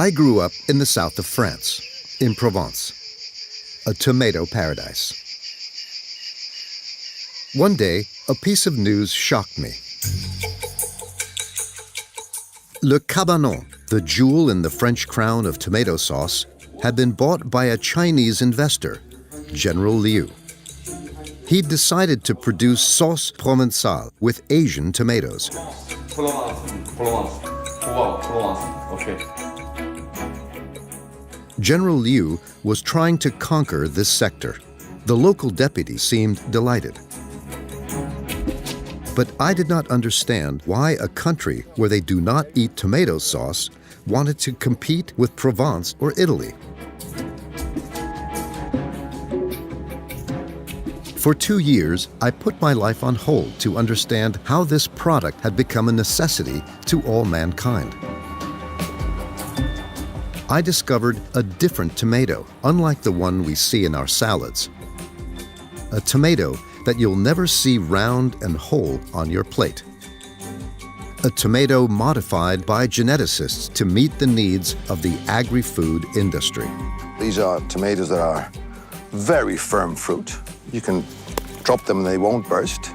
I grew up in the south of France, in Provence, a tomato paradise. One day, a piece of news shocked me. Le Cabanon, the jewel in the French crown of tomato sauce, had been bought by a Chinese investor, General Liu. He'd decided to produce sauce provençale with Asian tomatoes. General Liu was trying to conquer this sector. The local deputy seemed delighted. But I did not understand why a country where they do not eat tomato sauce wanted to compete with Provence or Italy. For 2 years, I put my life on hold to understand how this product had become a necessity to all mankind. I discovered a different tomato, unlike the one we see in our salads. A tomato that you'll never see round and whole on your plate. A tomato modified by geneticists to meet the needs of the agri-food industry. These are tomatoes that are very firm fruit. You can drop them and they won't burst.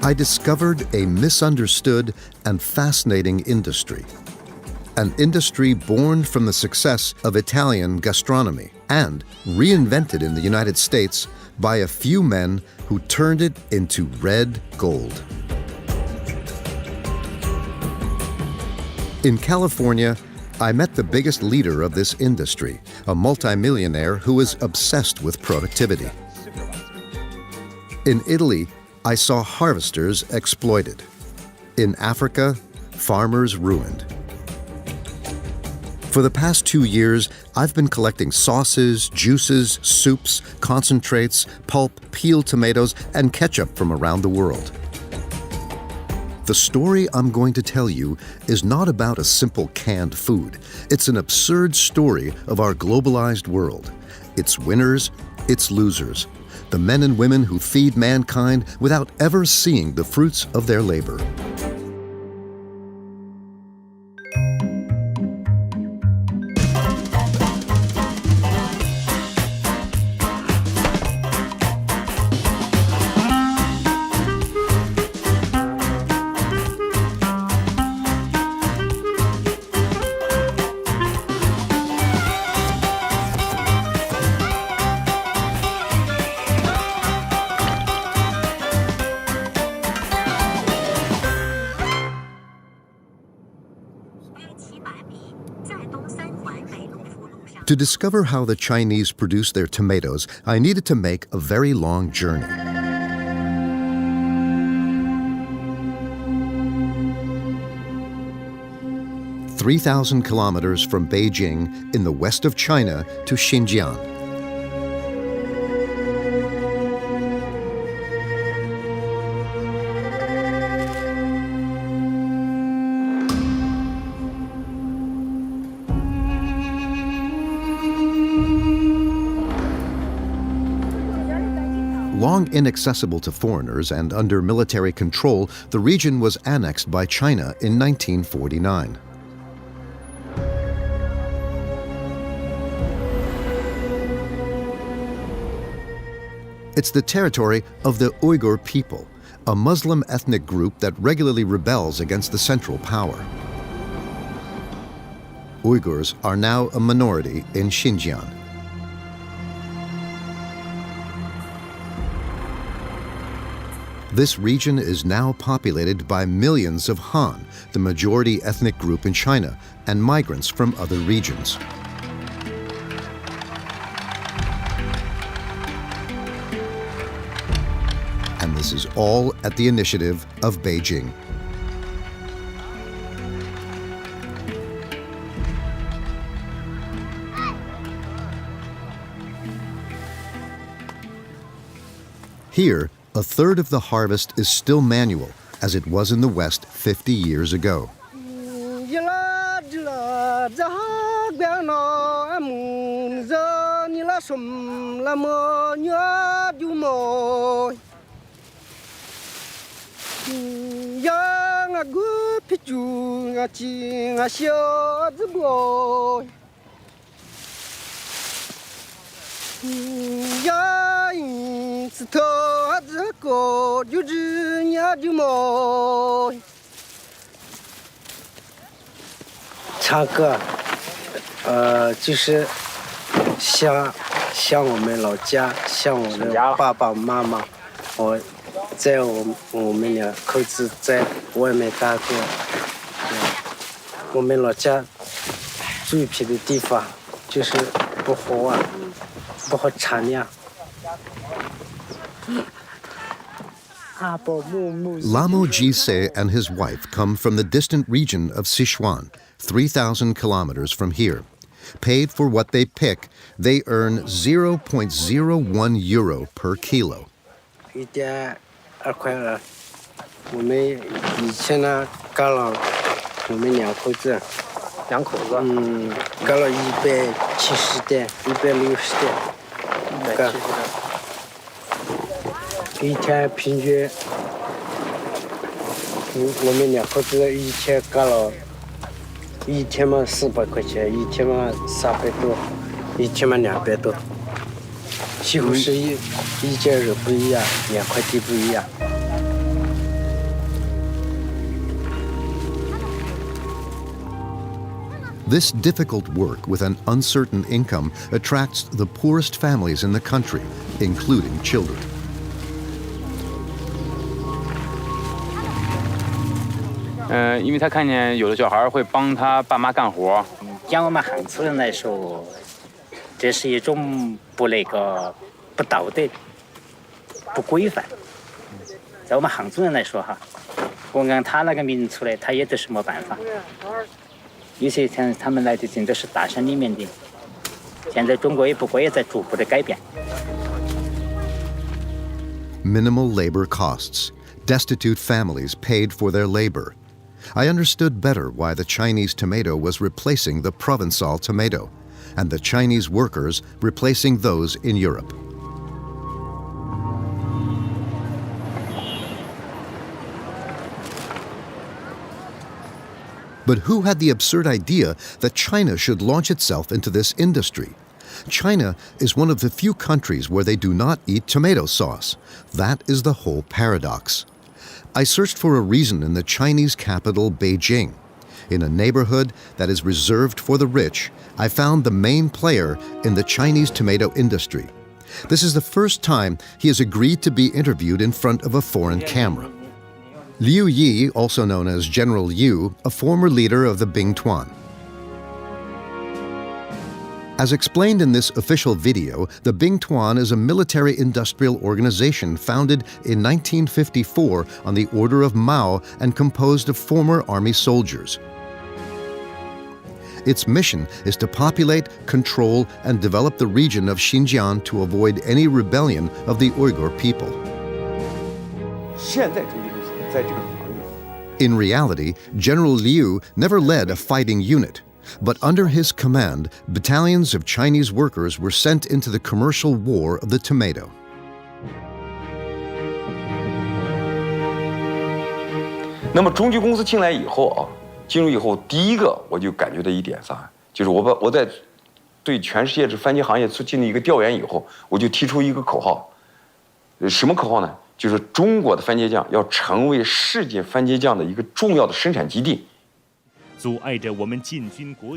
I discovered a misunderstood and fascinating industry. An industry born from the success of Italian gastronomy and reinvented in the United States by a few men who turned it into red gold. In California, I met the biggest leader of this industry, a multimillionaire who is obsessed with productivity. In Italy, I saw harvesters exploited. In Africa, farmers ruined. For the past 2 years, I've been collecting sauces, juices, soups, concentrates, pulp, peeled tomatoes, and ketchup from around the world. The story I'm going to tell you is not about a simple canned food. It's an absurd story of our globalized world. Its winners, its losers, the men and women who feed mankind without ever seeing the fruits of their labor. To discover how the Chinese produce their tomatoes, I needed to make a very long journey. "3,000 kilometers from Beijing in the west of China to Xinjiang. Long inaccessible to foreigners and under military control, the region was annexed by China in 1949. It's the territory of the Uyghur people, a Muslim ethnic group that regularly rebels against the central power. Uyghurs are now a minority in Xinjiang. This region is now populated by millions of Han, the majority ethnic group in China, and migrants from other regions. And this is all at the initiative of Beijing. Here, a third of the harvest is still manual, as it was in the West 50 years ago. 猪啊鸡啊小子不，呀因此头子个就是呀就么。唱歌，就是像我们老家，像我的爸爸妈妈，在我们两口子在外面打工，我们老家最偏的地方就是不好玩，不好产量。Lamo Jise and his wife come from the distant region of Sichuan, 3,000 kilometers from here. Paid for what they pick, they earn 0.01 euro per kilo. 1.2块了。我们以前呢，干了我们两口子，干了170点，160点，干。一天平均，我们两口子一天干了，一天嘛400块钱，一天嘛300多，一天嘛200多，几乎是一件肉不一样，两块地不一样。This difficult work with an uncertain income attracts the poorest families in the country, including children. 因为他看见有的小孩会帮他爸妈干活。像我们汉族人来说，这是一种不道德、不规范。在我们汉族人来说哈，我按他那个名出来，他也得是没办法。有些像他们来的真的是大山里面的，现在中国不过也在逐步的改变。Minimal labor costs. Destitute families paid for their labor. I understood better why the Chinese tomato was replacing the Provençal tomato, and the Chinese workers replacing those in Europe. But who had the absurd idea that China should launch itself into this industry? China is one of the few countries where they do not eat tomato sauce. That is the whole paradox. I searched for a reason in the Chinese capital, Beijing. In a neighborhood that is reserved for the rich, I found the main player in the Chinese tomato industry. This is the first time he has agreed to be interviewed in front of a foreign camera. Liu Yi, also known as General Liu, a former leader of the Bingtuan. As explained in this official video, the Bingtuan is a military-industrial organization founded in 1954 on the order of Mao and composed of former army soldiers. Its mission is to populate, control, and develop the region of Xinjiang to avoid any rebellion of the Uyghur people. In reality, General Liu never led a fighting unit. But under his command, battalions of Chinese workers were sent into the commercial war of the tomato. 那么中级公司进来以后啊，进入以后，第一个我就感觉到一点啥，就是我在对全世界这番茄行业进行一个调研以后，我就提出一个口号，什么口号呢？就是中国的番茄酱要成为世界番茄酱的一个重要的生产基地。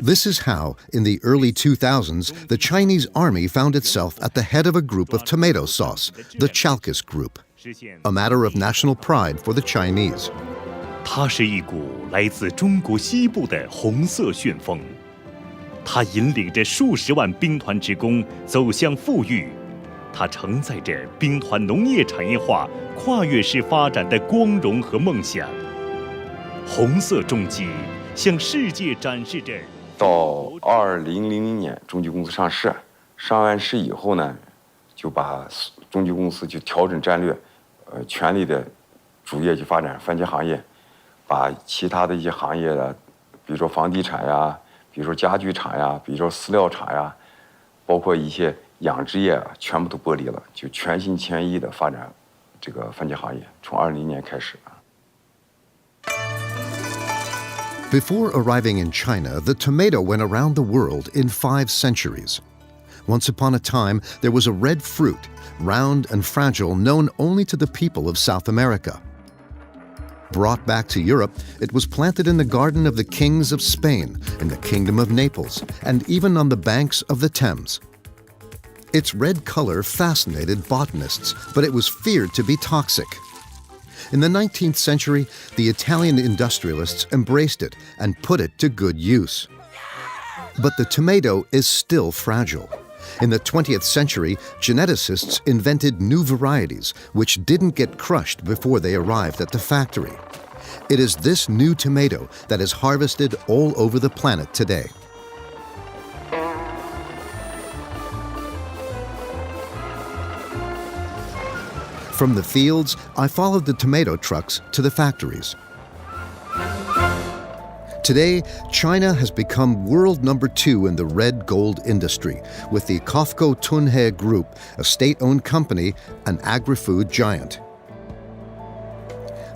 This is how, in the early 2000s, the Chinese army found itself at the head of a group of tomato sauce, the Chalkis Group, a matter of national pride for the Chinese. 它是一股来自中国西部的红色旋风，它引领着数十万兵团职工走向富裕，它承载着兵团农业产业化跨越式发展的光荣和梦想。红色重机。 向世界展示着。到2000年，中级公司上市，上完市以后呢，就把中级公司就调整战略，全力的主业就发展番茄行业，把其他的一些行业的，比如说房地产呀，比如说家具厂呀，比如说饲料厂呀，包括一些养殖业，全部都剥离了，就全心全意的发展这个番茄行业。从2000年开始。Before arriving in China, the tomato went around the world in 5 centuries. Once upon a time, there was a red fruit, round and fragile, known only to the people of South America. Brought back to Europe, it was planted in the garden of the kings of Spain, in the kingdom of Naples, and even on the banks of the Thames. Its red color fascinated botanists, but it was feared to be toxic. In the 19th century, the Italian industrialists embraced it and put it to good use. But the tomato is still fragile. In the 20th century, geneticists invented new varieties which didn't get crushed before they arrived at the factory. It is this new tomato that is harvested all over the planet today. From the fields, I followed the tomato trucks to the factories. Today, China has become world number 2 in the red gold industry, with the Kofco Tunhe Group, a state-owned company, an agri-food giant.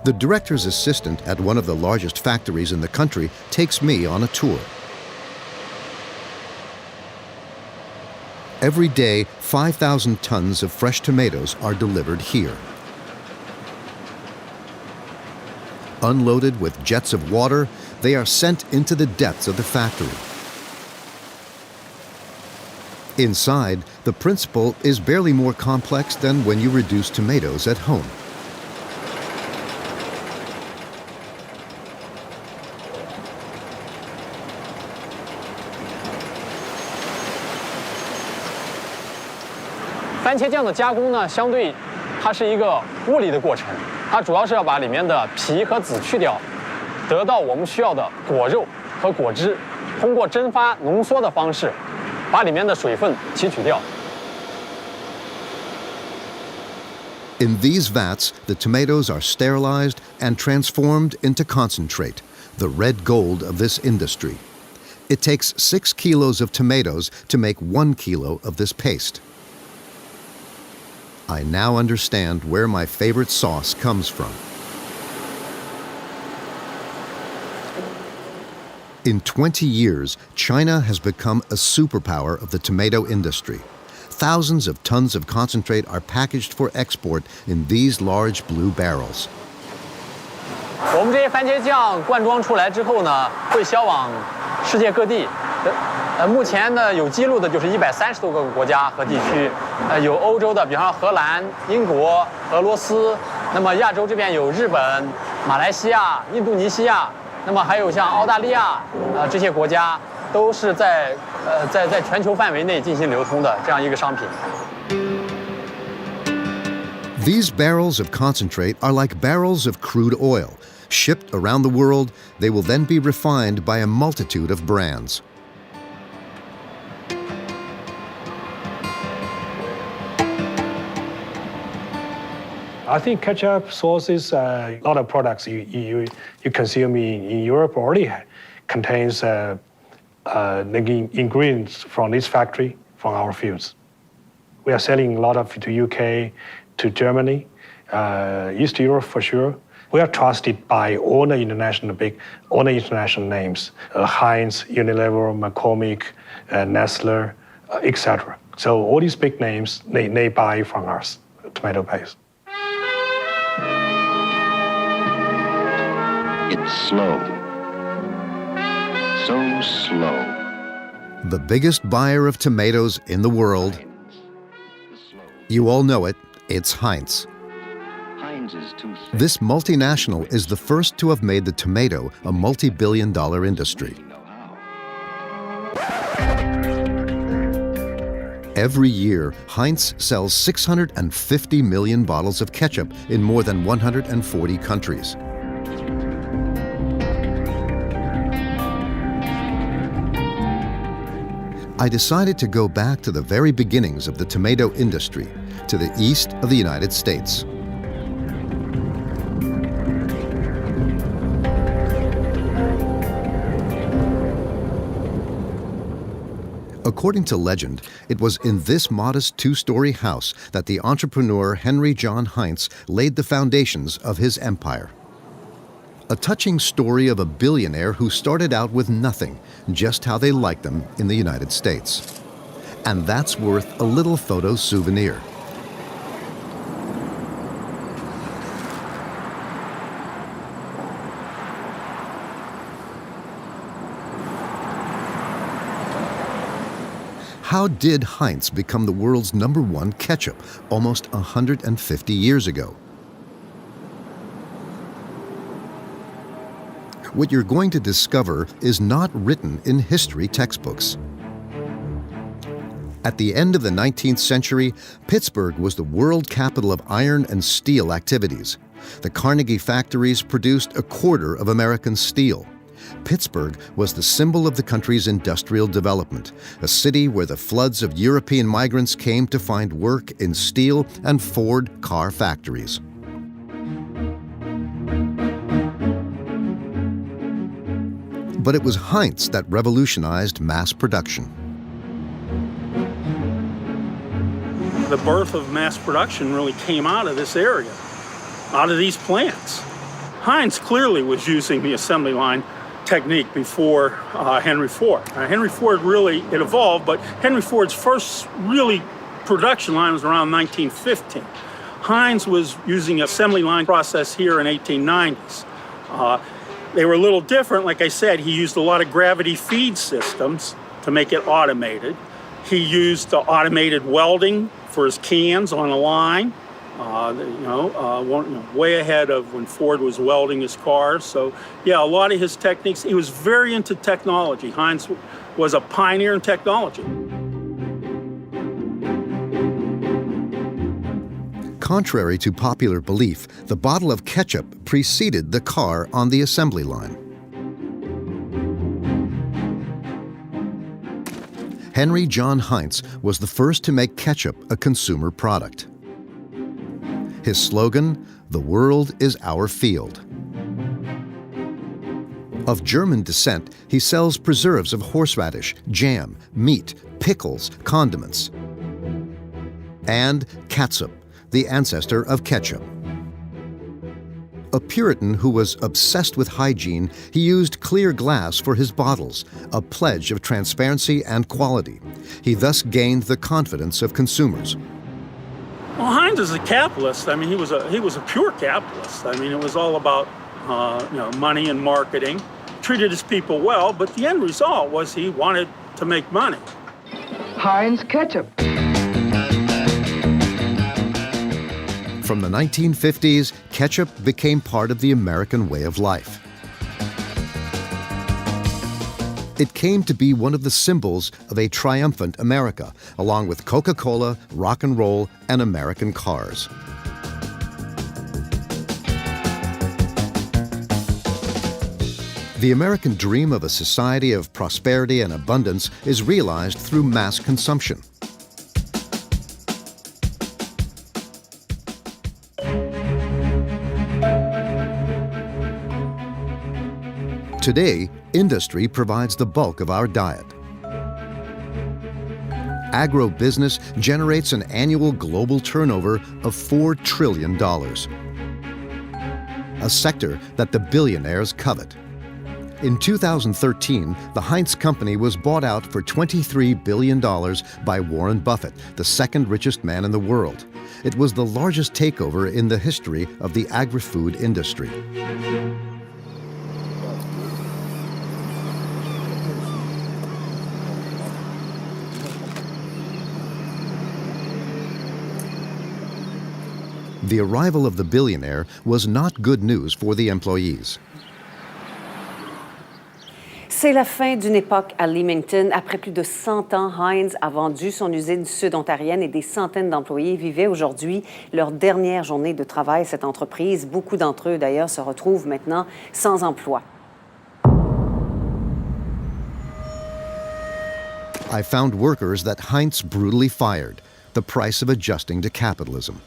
The director's assistant at one of the largest factories in the country takes me on a tour. Every day, 5,000 tons of fresh tomatoes are delivered here. Unloaded with jets of water, they are sent into the depths of the factory. Inside, the principle is barely more complex than when you reduce tomatoes at home.番茄酱的加工呢，相对它是一个物理的过程，它主要是要把里面的皮和籽去掉，得到我们需要的果肉和果汁，通过蒸发浓缩的方式，把里面的水分提取掉。In these vats, the tomatoes are sterilized and transformed into concentrate, the red gold of this industry. It takes 6 kilos of tomatoes to make 1 kilo of this paste. I now understand where my favorite sauce comes from. In 20 years, China has become a superpower of the tomato industry. Thousands of tons of concentrate are packaged for export in these large blue barrels. 我们这些番茄酱灌装出来之后呢，会销往世界各地。目前呢有记录的就是130多个国家和地区，有欧洲的，比方说荷兰、英国、俄罗斯。那么亚洲这边有日本、马来西亚、印度尼西亚，那么还有像澳大利亚，这些国家都是在全球范围内进行流通的这样一个商品。These barrels of concentrate are like barrels of crude oil. Shipped around the world, they will then be refined by a multitude of brands. I think ketchup, sauces, a lot of products you consume in Europe already contains the ingredients from this factory, from our fields. We are selling a lot of to UK, to Germany, East Europe for sure. We are trusted by all the international names, Heinz, Unilever, McCormick, Nestle, etc. So all these big names, they buy from us, tomato paste. It's slow. So slow. The biggest buyer of tomatoes in the world. You all know it, it's Heinz. This multinational is the first to have made the tomato a multi-billion-dollar industry. Every year, Heinz sells 650 million bottles of ketchup in more than 140 countries. I decided to go back to the very beginnings of the tomato industry, to the east of the United States. According to legend, it was in this modest 2-story house that the entrepreneur Henry John Heinz laid the foundations of his empire. A touching story of a billionaire who started out with nothing, just how they liked them in the United States. And that's worth a little photo souvenir. How did Heinz become the world's #1 ketchup almost 150 years ago? What you're going to discover is not written in history textbooks. At the end of the 19th century, Pittsburgh was the world capital of iron and steel activities. The Carnegie factories produced 1/4 of American steel. Pittsburgh was the symbol of the country's industrial development, a city where the floods of European migrants came to find work in steel and Ford car factories. But it was Heinz that revolutionized mass production. The birth of mass production really came out of this area, out of these plants. Heinz clearly was using the assembly line technique before Henry Ford. Henry Ford really, it evolved, but Henry Ford's first really production line was around 1915. Heinz was using assembly line process here in 1890s. They were a little different. Like I said, he used a lot of gravity feed systems to make it automated. He used the automated welding for his cans on a line, way ahead of when Ford was welding his cars. So yeah, a lot of his techniques, he was very into technology. Heinz was a pioneer in technology. Contrary to popular belief, the bottle of ketchup preceded the car on the assembly line. Henry John Heinz was the first to make ketchup a consumer product. His slogan, "The world is our field." Of German descent, he sells preserves of horseradish, jam, meat, pickles, condiments, and catsup, the ancestor of ketchup. A Puritan who was obsessed with hygiene, he used clear glass for his bottles, a pledge of transparency and quality. He thus gained the confidence of consumers. Well, Heinz is a capitalist. I mean, he was a pure capitalist. I mean, it was all about money and marketing. Treated his people well, but the end result was he wanted to make money. Heinz ketchup. From the 1950s, ketchup became part of the American way of life. It came to be one of the symbols of a triumphant America, along with Coca-Cola, rock and roll, and American cars. The American dream of a society of prosperity and abundance is realized through mass consumption. Today, industry provides the bulk of our diet. Agro-business generates an annual global turnover of $4 trillion, a sector that the billionaires covet. In 2013, the Heinz Company was bought out for $23 billion by Warren Buffett, the second richest man in the world. It was the largest takeover in the history of the agri-food industry. The arrival of the billionaire was not good news for the employees. C'est la fin d'une époque à Leamington. Après plus de 100 ans, Heinz a vendu son usine sud-ontarienne et des centaines d'employés vivaient aujourd'hui leur dernière journée de travail. Cette entreprise, beaucoup d'entre eux d'ailleurs, se retrouvent maintenant sans emploi. I found workers that Heinz brutally fired, the price of adjusting to capitalism.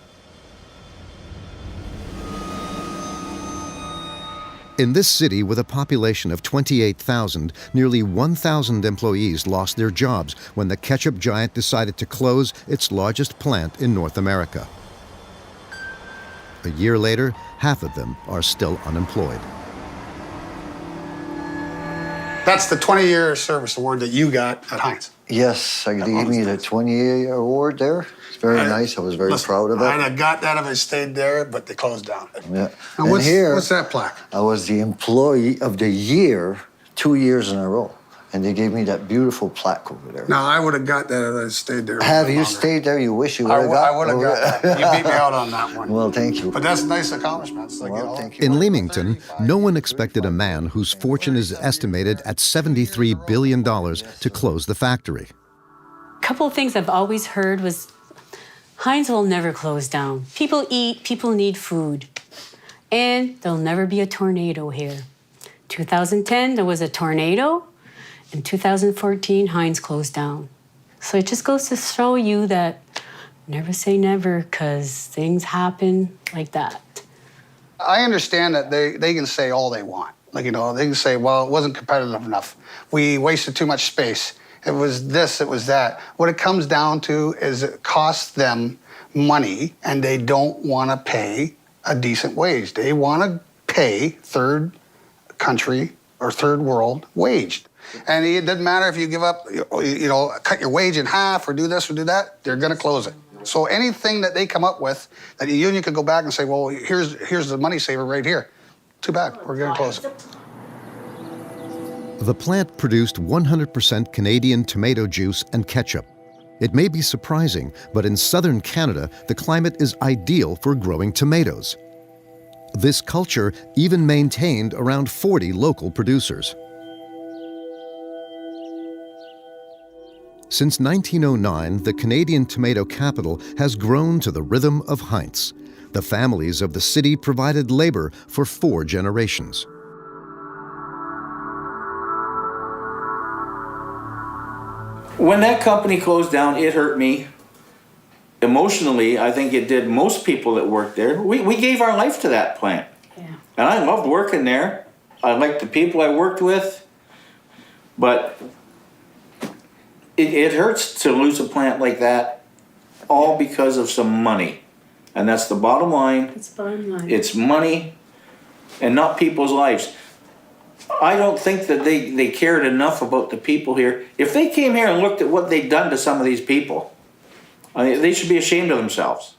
In this city with a population of 28,000, nearly 1,000 employees lost their jobs when the ketchup giant decided to close its largest plant in North America. A year later, half of them are still unemployed. That's the 20-year service award that you got at Heinz. Yes, they gave me the 20-year award there. It's very nice. I was very proud of it. I'd have got that if I stayed there, but they closed down. Yeah. And what's that plaque? I was the Employee of the Year 2 years in a row. And they gave me that beautiful plaque over there. No, I would have got that if I stayed there. Have you stayed there? You wish you would have got? I would have got that. You beat me out on that one. Well, thank you. But that's a nice accomplishment. Thank you. In Leamington, no one expected a man whose fortune is estimated at $73 billion to close the factory. A couple of things I've always heard was Heinz will never close down. People eat, people need food. And there'll never be a tornado here. 2010, there was a tornado. In 2014, Heinz closed down. So it just goes to show you that never say never, because things happen like that. I understand that they can say all they want. Like, you know, they can say, well, it wasn't competitive enough. We wasted too much space. It was this, it was that. What it comes down to is it costs them money, and they don't want to pay a decent wage. They want to pay third country or third world wage. And it doesn't matter if you give up, you know, cut your wage in half or do this or do that, they're going to close it. So anything that they come up with that the union could go back and say, well, here's the money saver right here. Too bad, we're going to close it. The plant produced 100% Canadian tomato juice and ketchup. It may be surprising, but in southern Canada, the climate is ideal for growing tomatoes. This culture even maintained around 40 local producers. Since 1909, the Canadian tomato capital has grown to the rhythm of Heinz. The families of the city provided labor for 4 generations. When that company closed down, it hurt me. Emotionally, I think it did most people that worked there. We gave our life to that plant. Yeah. And I loved working there. I liked the people I worked with. But it hurts to lose a plant like that, all because of some money. And that's the bottom line. It's bottom line. It's money and not people's lives. I don't think that they cared enough about the people here. If they came here and looked at what they'd done to some of these people, they should be ashamed of themselves.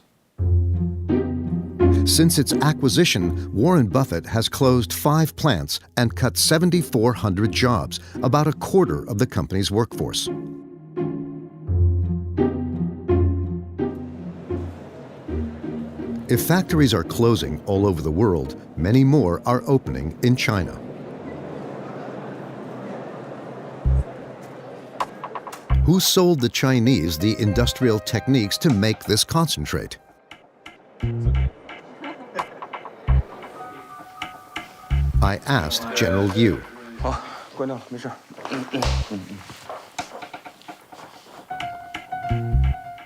Since its acquisition, Warren Buffett has closed 5 plants and cut 7,400 jobs, about a quarter of the company's workforce. If factories are closing all over the world, many more are opening in China. Who sold the Chinese the industrial techniques to make this concentrate? I asked General Yu. 好，关掉了，没事。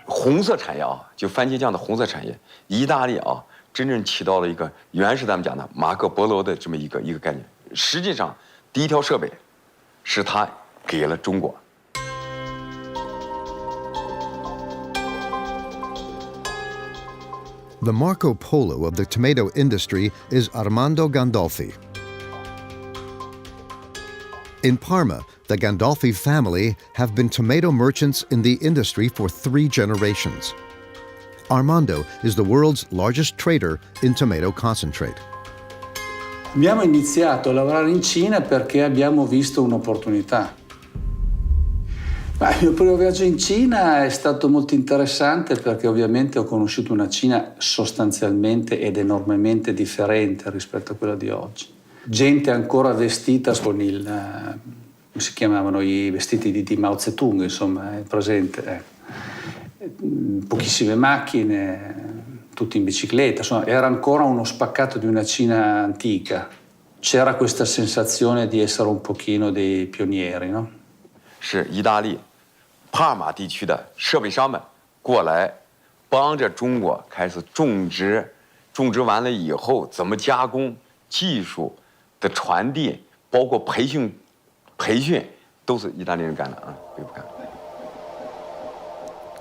红色产业啊，就番茄酱的红色产业，意大利啊，真正起到了一个原始咱们讲的马可波罗的这么一个概念。实际上，第一条设备是他给了中国。 The Marco Polo of the tomato industry is Armando Gandolfi. In Parma, the Gandolfi family have been tomato merchants in the industry for 3 generations. Armando is the world's largest trader in tomato concentrate. Abbiamo iniziato a lavorare in Cina perché abbiamo visto un'opportunità. Il mio primo viaggio in Cina è stato molto interessante perché ovviamente ho conosciuto una Cina sostanzialmente ed enormemente differente rispetto a quella di oggi. Gente ancora vestita con come si chiamavano i vestiti di Mao Zedong, insomma, è presente. Pochissime macchine, tutti in bicicletta, insomma, era ancora uno spaccato di una Cina antica. C'era questa sensazione di essere un pochino dei pionieri, no? 是意大利帕尔马地区的设备商们过来帮着中国开始种植，种植完了以后怎么加工、技术的传递，包括培训，都是意大利人干的啊，别不干。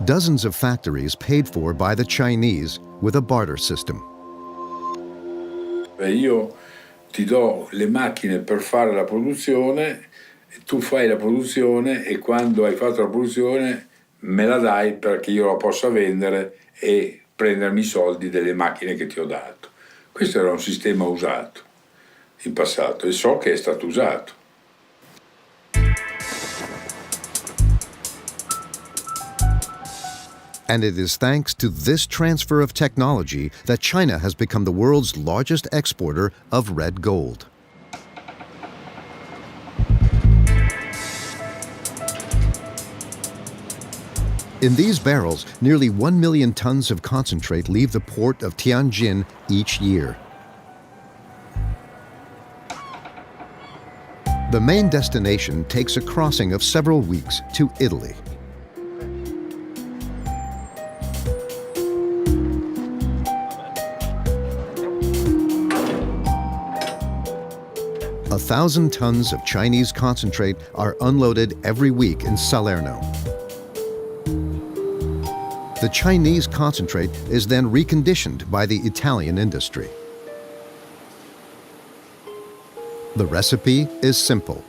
Dozens of factories paid for by the Chinese with a barter system. Io ti do le macchine per fare la produzione Tu fai la produzione e quando hai fatto la produzione me la dai perché io la possa vendere e prendermi i soldi delle macchine che ti ho dato. Questo era un sistema usato in passato e so che è stato usato. And it is thanks to this transfer of technology that China has become the world's largest exporter of red gold. In these barrels, nearly 1 million tons of concentrate leave the port of Tianjin each year. The main destination takes a crossing of several weeks to Italy. A 1,000 tons of Chinese concentrate are unloaded every week in Salerno. The Chinese concentrate is then reconditioned by the Italian industry. The recipe is simple.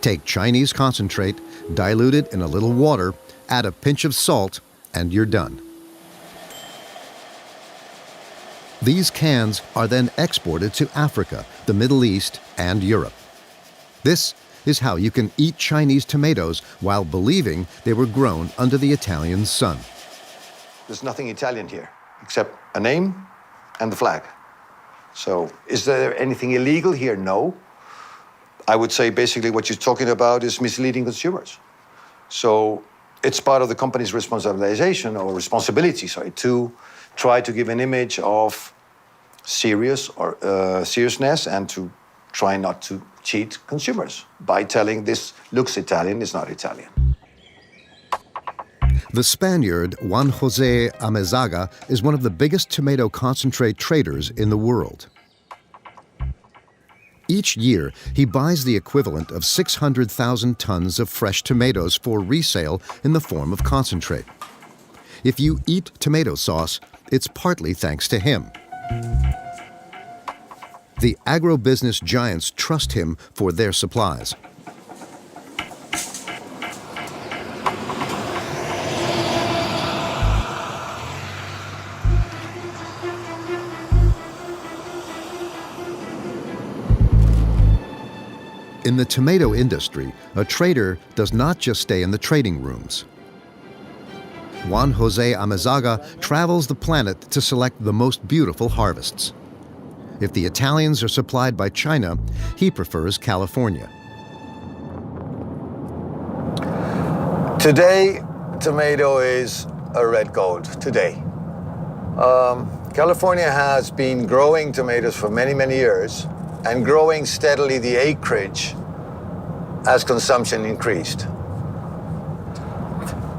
Take Chinese concentrate, dilute it in a little water, add a pinch of salt, and you're done. These cans are then exported to Africa, the Middle East, and Europe. This is how you can eat Chinese tomatoes while believing they were grown under the Italian sun. There's nothing Italian here, except a name and the flag. So is there anything illegal here? No. I would say basically what you're talking about is misleading consumers. So it's part of the company's responsibility to try to give an image of seriousness and to try not to cheat consumers by telling this looks Italian, it's not Italian. The Spaniard Juan José Amezaga is one of the biggest tomato concentrate traders in the world. Each year, he buys the equivalent of 600,000 tons of fresh tomatoes for resale in the form of concentrate. If you eat tomato sauce, it's partly thanks to him. The agribusiness giants trust him for their supplies. In the tomato industry, a trader does not just stay in the trading rooms. Juan José Amezaga travels the planet to select the most beautiful harvests. If the Italians are supplied by China, he prefers California. Today, tomato is a red gold, today. California has been growing tomatoes for many, many years and growing steadily the acreage as consumption increased.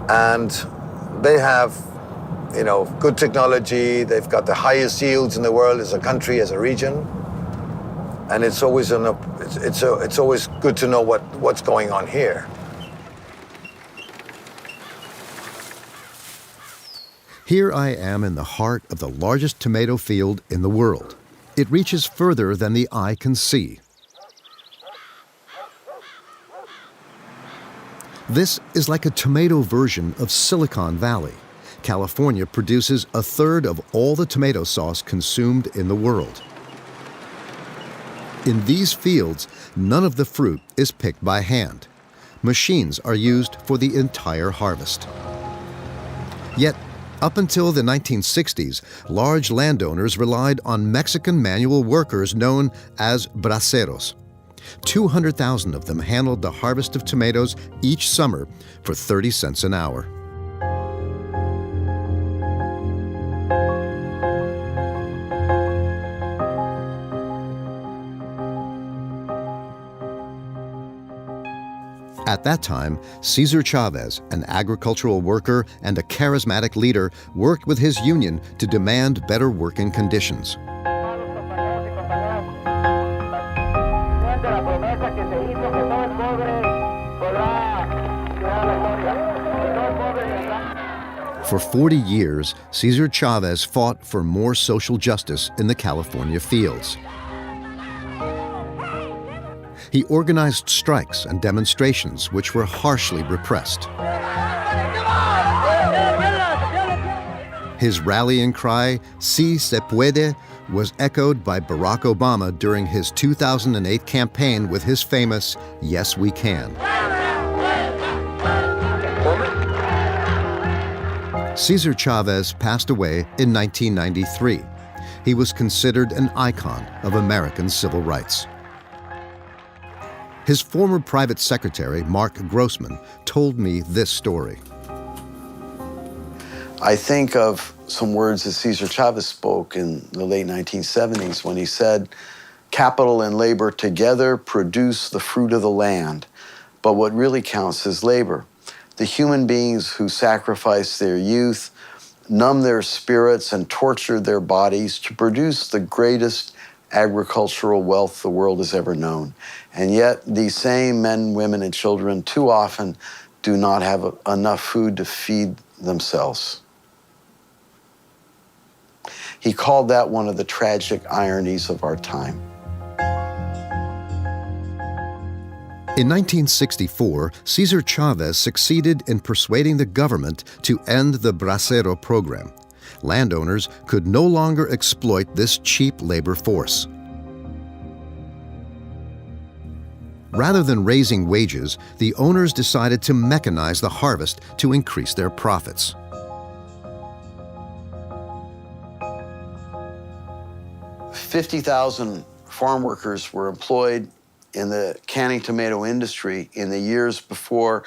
And they have, good technology. They've got the highest yields in the world as a country, as a region. And it's always it's always good to know what's going on here. Here I am in the heart of the largest tomato field in the world. It reaches further than the eye can see. This is like a tomato version of Silicon Valley. California produces a third of all the tomato sauce consumed in the world. In these fields, none of the fruit is picked by hand. Machines are used for the entire harvest. Yet, up until the 1960s, large landowners relied on Mexican manual workers known as braceros. 200,000 of them handled the harvest of tomatoes each summer for 30 cents an hour. At that time, Cesar Chavez, an agricultural worker and a charismatic leader, worked with his union to demand better working conditions. For 40 years, Cesar Chavez fought for more social justice in the California fields. He organized strikes and demonstrations which were harshly repressed. His rallying cry, "Si se puede," was echoed by Barack Obama during his 2008 campaign with his famous "Yes, we can." Cesar Chavez passed away in 1993. He was considered an icon of American civil rights. His former private secretary, Mark Grossman, told me this story. I think of some words that Cesar Chavez spoke in the late 1970s when he said, "Capital and labor together produce the fruit of the land, but what really counts is labor. The human beings who sacrificed their youth, numbed their spirits, and tortured their bodies to produce the greatest agricultural wealth the world has ever known. And yet these same men, women, and children too often do not have enough food to feed themselves." He called that one of the tragic ironies of our time. In 1964, Cesar Chavez succeeded in persuading the government to end the bracero program. Landowners could no longer exploit this cheap labor force. Rather than raising wages, the owners decided to mechanize the harvest to increase their profits. $50,000 farm workers were employed in the canning tomato industry in the years before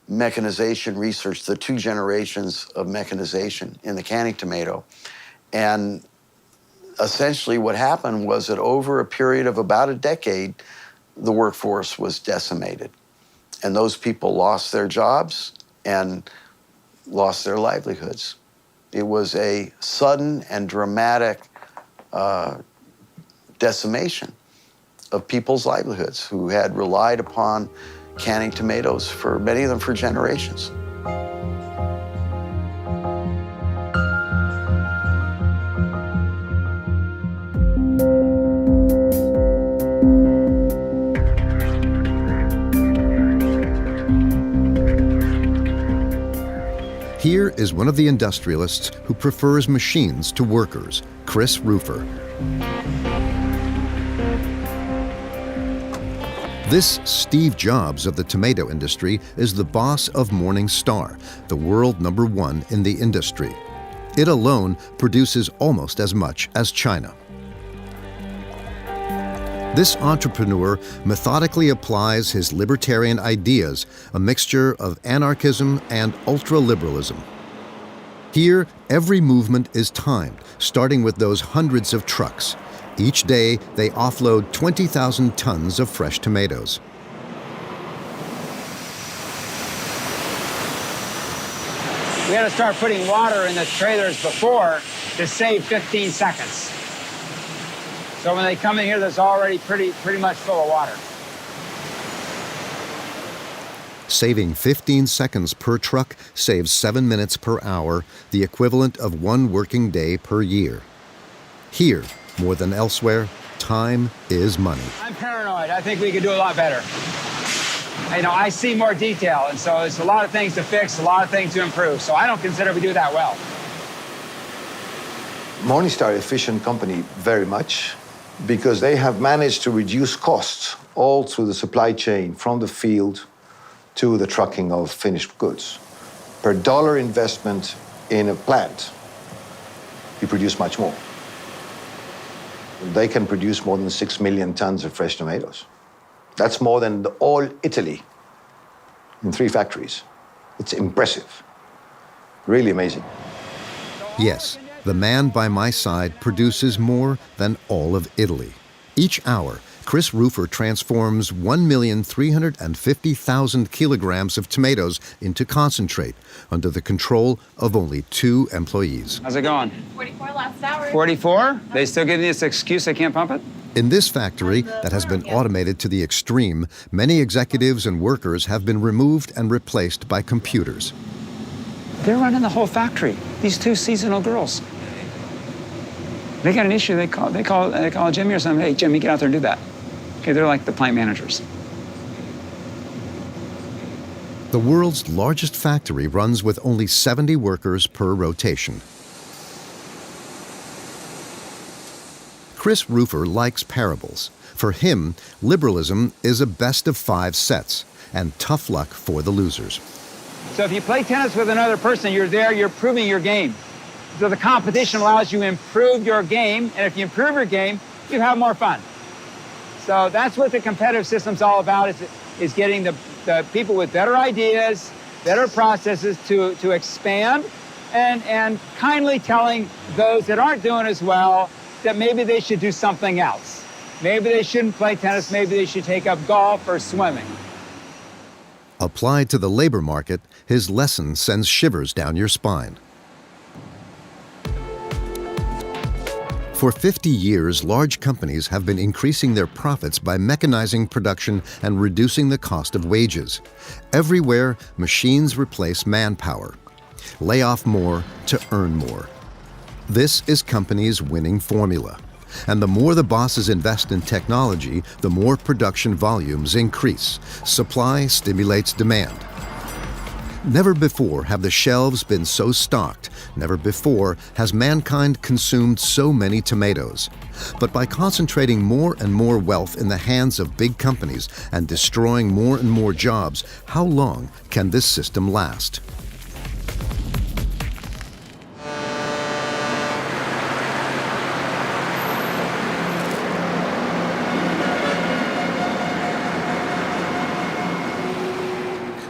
mechanization research, the 2 generations of mechanization in the canning tomato. And essentially what happened was that over a period of about a decade, the workforce was decimated. And those people lost their jobs and lost their livelihoods. It was a sudden and dramatic decimation of people's livelihoods who had relied upon canning tomatoes, for many of them for generations. Here is one of the industrialists who prefers machines to workers, Chris Rufer. This Steve Jobs of the tomato industry is the boss of Morning Star, the world #1 in the industry. It alone produces almost as much as China. This entrepreneur methodically applies his libertarian ideas, a mixture of anarchism and ultra-liberalism. Here, every movement is timed, starting with those hundreds of trucks. Each day, they offload 20,000 tons of fresh tomatoes. We had to start putting water in the trailers before to save 15 seconds. So when they come in here, there's already pretty much full of water. Saving 15 seconds per truck saves 7 minutes per hour, the equivalent of 1 working day per year. Here, more than elsewhere, time is money. I'm paranoid. I think we could do a lot better. I see more detail, and so there's a lot of things to fix, a lot of things to improve. So I don't consider we do that well. Morningstar is an efficient company very much because they have managed to reduce costs all through the supply chain from the field to the trucking of finished goods. Per dollar investment in a plant, you produce much more. They can produce more than 6 million tons of fresh tomatoes. That's more than all Italy in 3 factories. It's impressive, really amazing. Yes, the man by my side produces more than all of Italy. Each hour, Chris Rufer transforms 1,350,000 kilograms of tomatoes into concentrate under the control of only 2 employees. How's it going? 44 last hour. 44? They still give me this excuse I can't pump it? In this factory that has been automated to the extreme, many executives and workers have been removed and replaced by computers. They're running the whole factory. These 2 seasonal girls. They got an issue. They call Jimmy or something. Hey, Jimmy, get out there and do that. Okay, they're like the plant managers. The world's largest factory runs with only 70 workers per rotation. Chris Rufer likes parables. For him, liberalism is a best of 5 sets, and tough luck for the losers. So if you play tennis with another person, you're there, you're improving your game. So the competition allows you to improve your game, and if you improve your game, you have more fun. So that's what the competitive system's all about, is getting the people with better ideas, better processes to expand, and kindly telling those that aren't doing as well that maybe they should do something else. Maybe they shouldn't play tennis, maybe they should take up golf or swimming. Applied to the labor market, his lesson sends shivers down your spine. For 50 years, large companies have been increasing their profits by mechanizing production and reducing the cost of wages. Everywhere, machines replace manpower. Lay off more to earn more. This is companies' winning formula. And the more the bosses invest in technology, the more production volumes increase. Supply stimulates demand. Never before have the shelves been so stocked. Never before has mankind consumed so many tomatoes. But by concentrating more and more wealth in the hands of big companies and destroying more and more jobs, how long can this system last?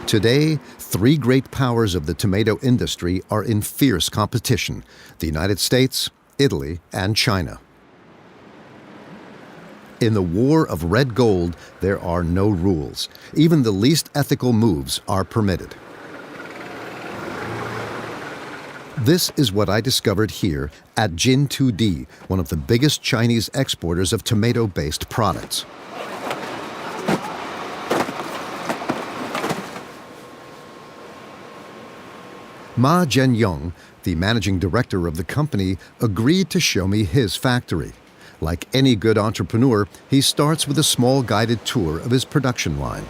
Today, 3 great powers of the tomato industry are in fierce competition: the United States, Italy, and China. In the war of red gold, there are no rules. Even the least ethical moves are permitted. This is what I discovered here at Jin2D, one of the biggest Chinese exporters of tomato-based products. Ma Zhenyong, the managing director of the company, agreed to show me his factory. Like any good entrepreneur, he starts with a small guided tour of his production line.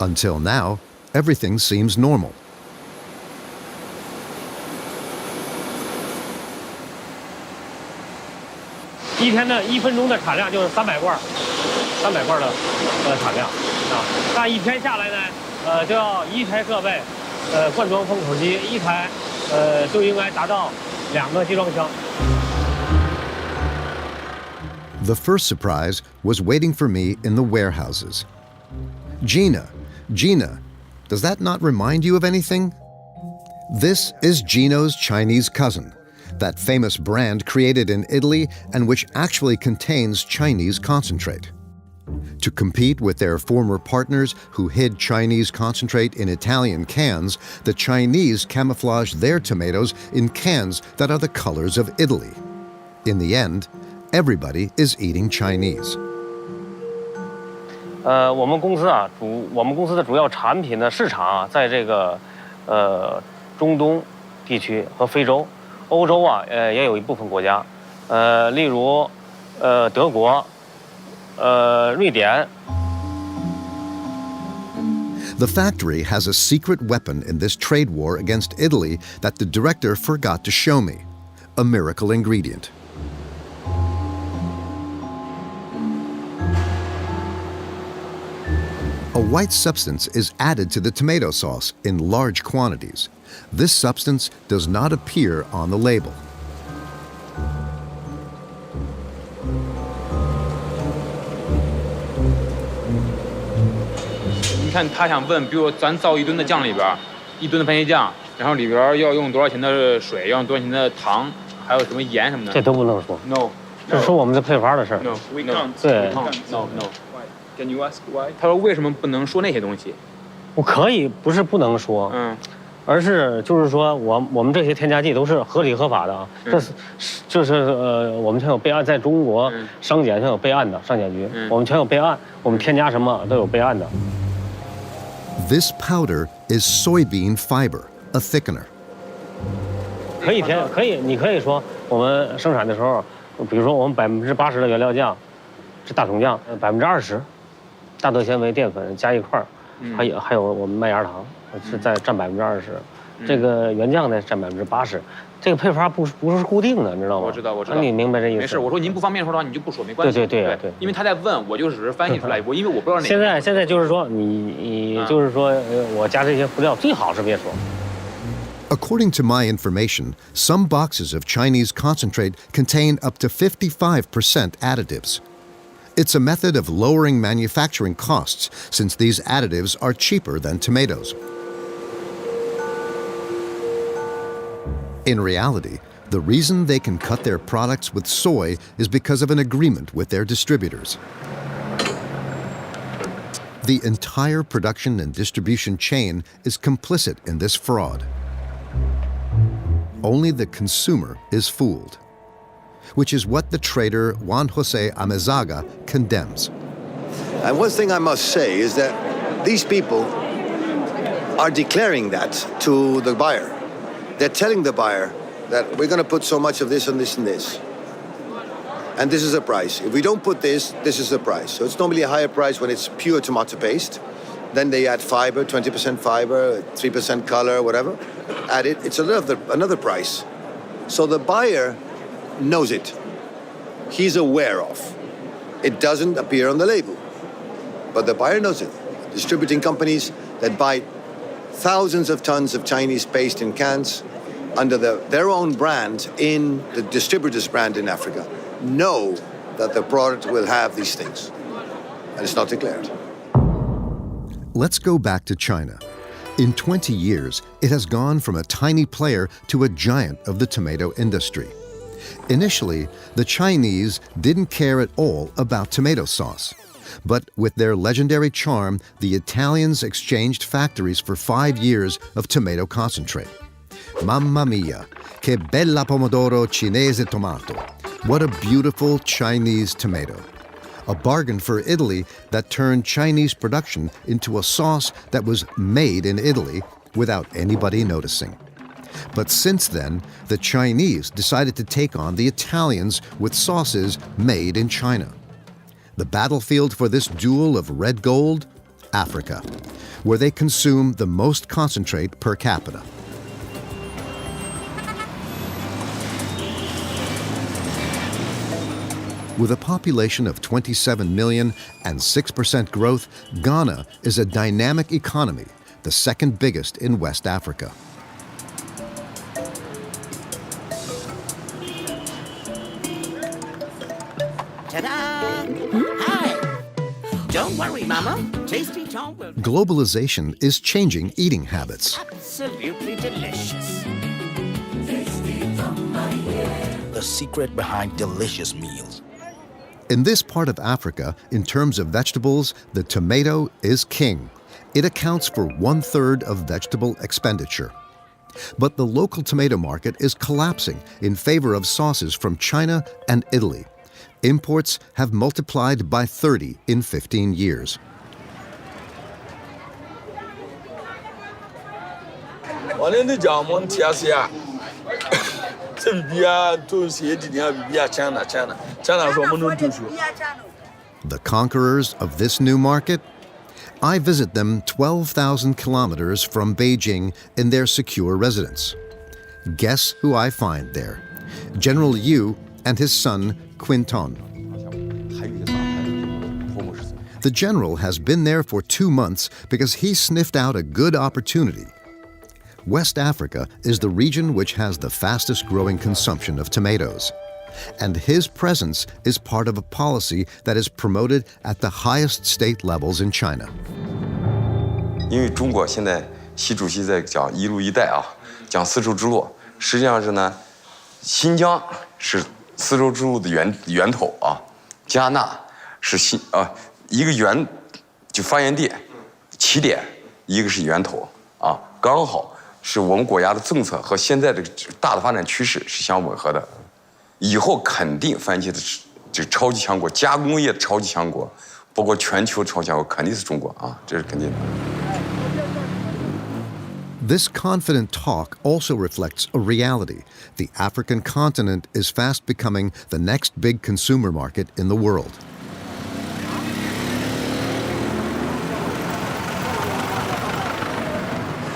Until now, everything seems normal.1天的1分钟的产量就是300罐，300罐的产量啊。那1天下来呢，就要1台设备，灌装封口机1台，就应该达到2个集装箱。The first surprise was waiting for me in the warehouses. Gina, does that not remind you of anything? This is Gino's Chinese cousin, that famous brand created in Italy and which actually contains Chinese concentrate. To compete with their former partners who hid Chinese concentrate in Italian cans, the Chinese camouflaged their tomatoes in cans that are the colors of Italy. In the end, everybody is eating Chinese. 我们公司的主要产品的市场啊，在这个中东地区和非洲。 欧洲啊，也有一部分国家，例如，德国，瑞典。 The factory has a secret weapon in this trade war against Italy that the director forgot to show me: a miracle ingredient. A white substance is added to the tomato sauce in large quantities. This substance does not appear on the label. 你看，他想问，比如咱造1吨的酱里边，1吨的番茄酱，然后里边要用多少钱的水，要用多少钱的糖，还有什么盐什么的。这都不能说。No， 这是说我们的配方的事儿。No， we can't。对。No。Can you ask why？ 他说为什么不能说那些东西？我可以，不是不能说。而是就是说我们这些添加剂都是合理合法的啊。这是我们全有备案，在中国商检全有备案的，商检局我们全有备案，我们添加什么都有备案的。 This powder is soybean fiber, a thickener. 可以，你可以说我们生产的时候，比如说我们80%的原料酱是大桶酱，20%大豆纤维淀粉加一块儿，还有我们麦芽糖是占20%，这个原酱呢占80%。这个配方不是固定的，你知道吗？我知道。那你明白这意思？没事，我说您不方便说的话，你就不说，没关系。对。因为他在问，我就只是翻译出来，因为我不知道哪个。现在就是说，你就是说，我加这些辅料最好是别说。According to my information, some boxes of Chinese concentrate contain up to 55% additives. It's a method of lowering manufacturing costs since these additives are cheaper than tomatoes. In reality, the reason they can cut their products with soy is because of an agreement with their distributors. The entire production and distribution chain is complicit in this fraud. Only the consumer is fooled, which is what the trader Juan Jose Amezaga condemns. And one thing I must say is that these people are declaring that to the buyer. They're telling the buyer that we're going to put so much of this and this and this. And this is the price. If we don't put this, this is the price. So it's normally a higher price when it's pure tomato paste. Then they add fiber, 20% fiber, 3% color, whatever. Add it. It's another price. So the buyer knows it. He's aware of. It doesn't appear on the label. But the buyer knows it. Distributing companies that buy thousands of tons of Chinese paste in cans under their own brand in the distributor's brand in Africa know that the product will have these things. And it's not declared. Let's go back to China. In 20 years, it has gone from a tiny player to a giant of the tomato industry. Initially, the Chinese didn't care at all about tomato sauce. But with their legendary charm, the Italians exchanged factories for 5 years of tomato concentrate. Mamma mia, che bella pomodoro cinese tomato. What a beautiful Chinese tomato. A bargain for Italy that turned Chinese production into a sauce that was made in Italy without anybody noticing. But since then, the Chinese decided to take on the Italians with sauces made in China. The battlefield for this duel of red gold? Africa, where they consume the most concentrate per capita. With a population of 27 million and 6% growth, Ghana is a dynamic economy, the second biggest in West Africa. Ta-da! Hi! Don't worry, Mama. Tasty Tom will... Globalization is changing eating habits. Absolutely delicious. The secret behind delicious meals. In this part of Africa, in terms of vegetables, the tomato is king. It accounts for 1/3 of vegetable expenditure. But the local tomato market is collapsing in favor of sauces from China and Italy. Imports have multiplied by 30 in 15 years. The conquerors of this new market? I visit them 12,000 kilometers from Beijing in their secure residence. Guess who I find there? General Yu and his son, Quinton. The general has been there for 2 months because he sniffed out a good opportunity. West Africa is the region which has the fastest growing consumption of tomatoes. And his presence is part of a policy that is promoted at the highest state levels in China. 因为中国现在习主席在讲一路一带啊，讲丝绸之路，实际上是呢，新疆是丝绸之路的源头啊，加纳是一个就发源地起点，一个是源头啊，刚好是我们国家的政策和现在这个大的发展趋势是相吻合的。以后肯定番茄的这个超级强国，加工业的超级强国，包括全球超级强国，肯定是中国啊，这是肯定的。This confident talk also reflects a reality. The African continent is fast becoming the next big consumer market in the world.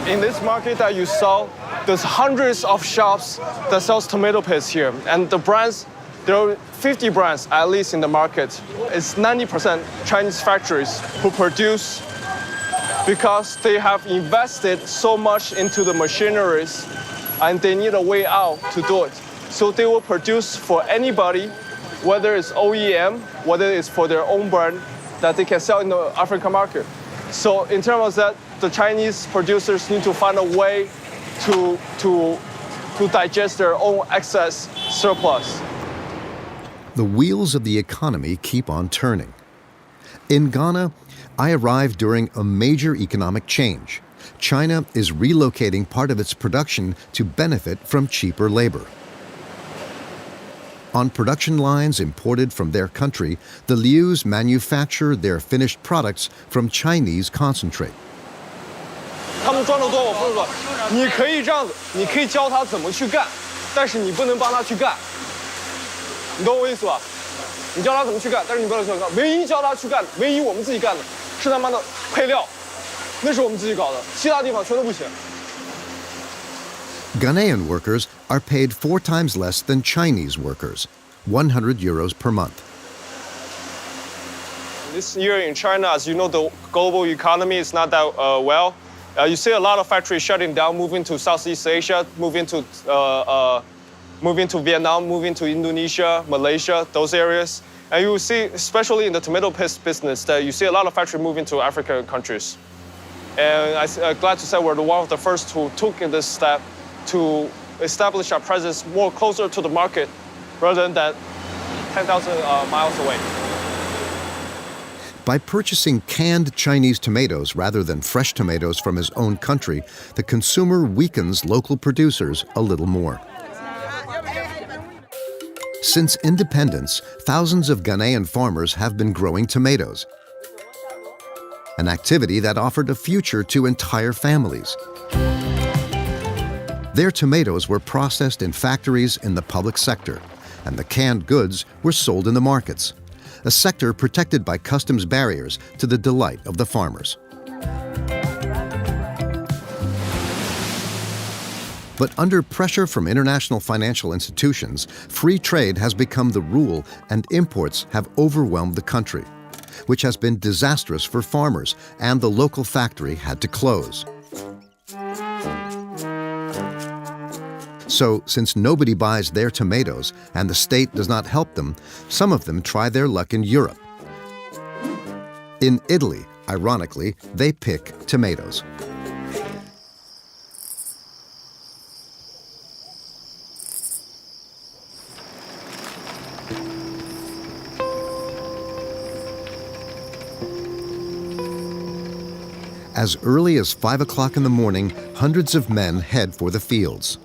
In this market that you saw, there's hundreds of shops that sells tomato paste here. And the brands, there are 50 brands at least in the market. It's 90% Chinese factories who produce because they have invested so much into the machineries and they need a way out to do it. So they will produce for anybody, whether it's OEM, whether it's for their own brand, that they can sell in the African market. So in terms of that, the Chinese producers need to find a way to digest their own excess surplus. The wheels of the economy keep on turning. In Ghana, I arrived during a major economic change. China is relocating part of its production to benefit from cheaper labor. On production lines imported from their country, the Lius manufacture their finished products from Chinese concentrate. 他们赚得多，我付得多。你可以这样子，你可以教他怎么去干，但是你不能帮他去干。你懂我意思吧？你教他怎么去干，但是你不能去干。唯一教他去干，唯一我们自己干的是他妈的配料，那是我们自己搞的，其他地方全都不行。 Ghanaian workers are paid 4 times less than Chinese workers, 100 euros per month. This year in China, as you know, the global economy is not that well. You see a lot of factories shutting down, moving to Southeast Asia, moving to Vietnam, moving to Indonesia, Malaysia, those areas. And you will see, especially in the tomato paste business, that you see a lot of factories moving to African countries. And I'm glad to say we're one of the first who took this step to establish our presence more closer to the market rather than 10,000 miles away. By purchasing canned Chinese tomatoes rather than fresh tomatoes from his own country, the consumer weakens local producers a little more. Since independence, thousands of Ghanaian farmers have been growing tomatoes, an activity that offered a future to entire families. Their tomatoes were processed in factories in the public sector, and the canned goods were sold in the markets, a sector protected by customs barriers to the delight of the farmers. But under pressure from international financial institutions, free trade has become the rule and imports have overwhelmed the country, which has been disastrous for farmers, and the local factory had to close. So, since nobody buys their tomatoes and the state does not help them, some of them try their luck in Europe. In Italy, ironically, they pick tomatoes. As early as 5 o'clock in the morning, hundreds of men head for the fields.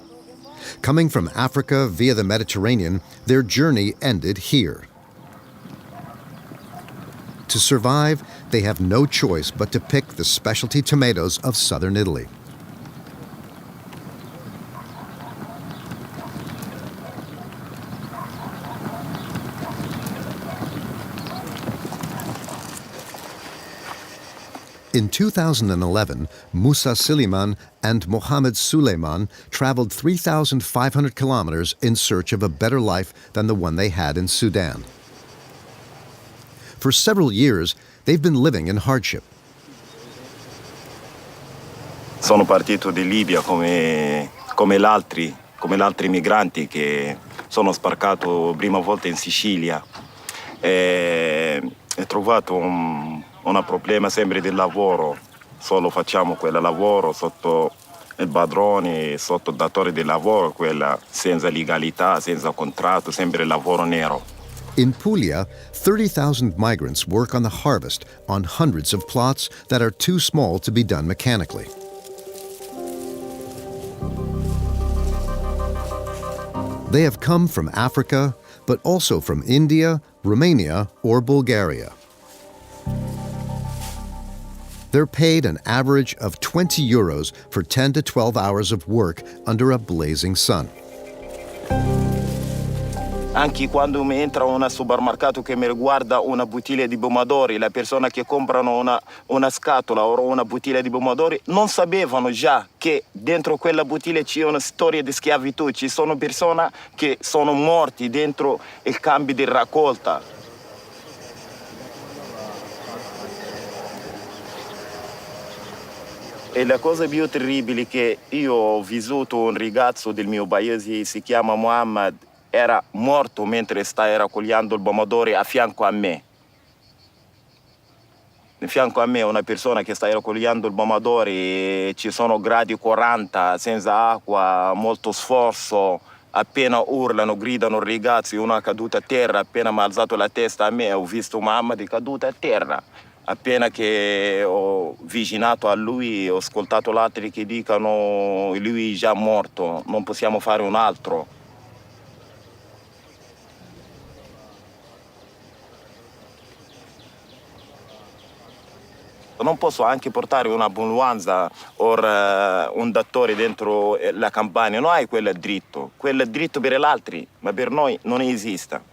Coming from Africa via the Mediterranean, their journey ended here. To survive, they have no choice but to pick the specialty tomatoes of southern Italy. In 2011, Musa Siliman and Mohammed Suleiman traveled 3,500 kilometers in search of a better life than the one they had in Sudan. For several years, they've been living in hardship. Sono partito di Libia come gli altri migranti che sono sbarcato prima volta in Sicilia. E ho trovato un problema sempre del lavoro, solo facciamo quel lavoro sotto il padrone, sotto il datore di lavoro, quella senza legalità, senza contratto, sempre lavoro nero. In Puglia, 30,000 migrants work on the harvest on hundreds of plots that are too small to be done mechanically. They have come from Africa, but also from India, Romania, or Bulgaria. They're paid an average of 20 euros for 10 to 12 hours of work under a blazing sun. Anche quando mi entra in un supermercato che mi riguarda una bottiglia di pomodori, la persona che comprano una scatola o una bottiglia di pomodori non sapevano già che dentro quella bottiglia c'è una storia di schiavitù, ci sono persone che sono morti dentro il cambio di raccolta. E la cosa più terribile che io ho vissuto un ragazzo del mio paese, si chiama Muhammad, era morto mentre stava raccogliendo il pomodoro a fianco a me. A fianco a me una persona che sta raccogliendo il pomodoro, ci sono gradi 40, senza acqua, molto sforzo, appena urlano, gridano ragazzi, uno è caduto a terra, appena mi ha alzato la testa a me ho visto Muhammad caduto a terra. Appena che ho vicinato a lui ho ascoltato gli altri che dicono lui è già morto, non possiamo fare un altro. Non posso anche portare un'ambulanza o un dottore dentro la campagna, non hai quello dritto per gli altri, ma per noi non esiste.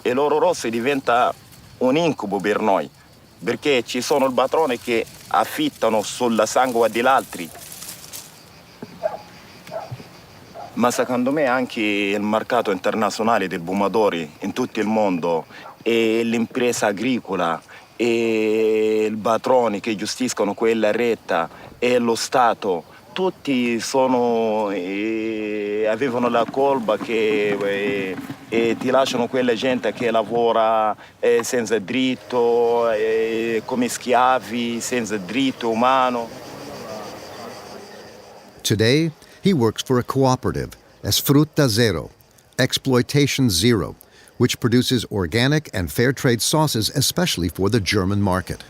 E l'oro rosso diventa un incubo per noi, perché ci sono i padroni che affittano sulla sangue degli altri. Ma secondo me anche il mercato internazionale dei pomodori in tutto il mondo e l'impresa agricola e i padroni che gestiscono quella retta e lo Stato, tutti avevano la colpa che ti lasciano quella gente che lavora senza diritto, come schiavi, senza diritto umano. Today, he works for a cooperative, Frutta Zero, Exploitation Zero, which produces organic and fair trade sauces especially for the German market.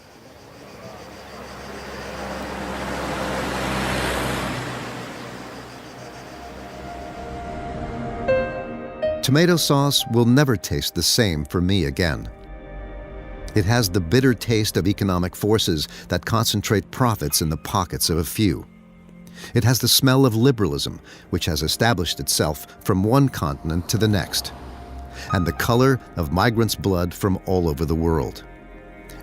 Tomato sauce will never taste the same for me again. It has the bitter taste of economic forces that concentrate profits in the pockets of a few. It has the smell of liberalism, which has established itself from one continent to the next, and the color of migrants' blood from all over the world.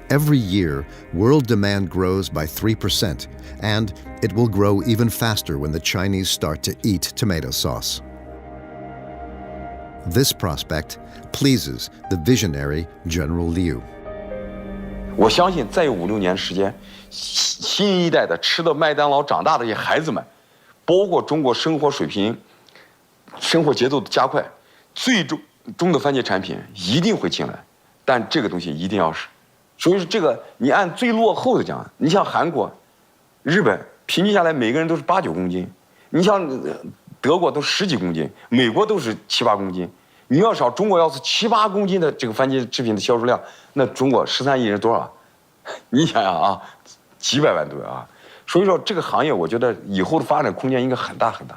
Every year, world demand grows by 3%, and it will grow even faster when the Chinese start to eat tomato sauce. This prospect pleases the visionary General Liu. 我相信再有5-6年时间，新一代的吃的麦当劳长大的这些孩子们，包括中国生活水平、生活节奏的加快，最终的番茄产品一定会进来，但这个东西一定要是，所以说这个你按最落后的讲，你像韩国、日本，平均下来每个人都是8-9公斤，你像德国都10几公斤，美国都是7-8公斤。你要少中国要是7-8公斤的这个番茄制品的销售量，那中国13亿人多少？你想想啊，几百万吨啊！所以说这个行业，我觉得以后的发展空间应该很大很大。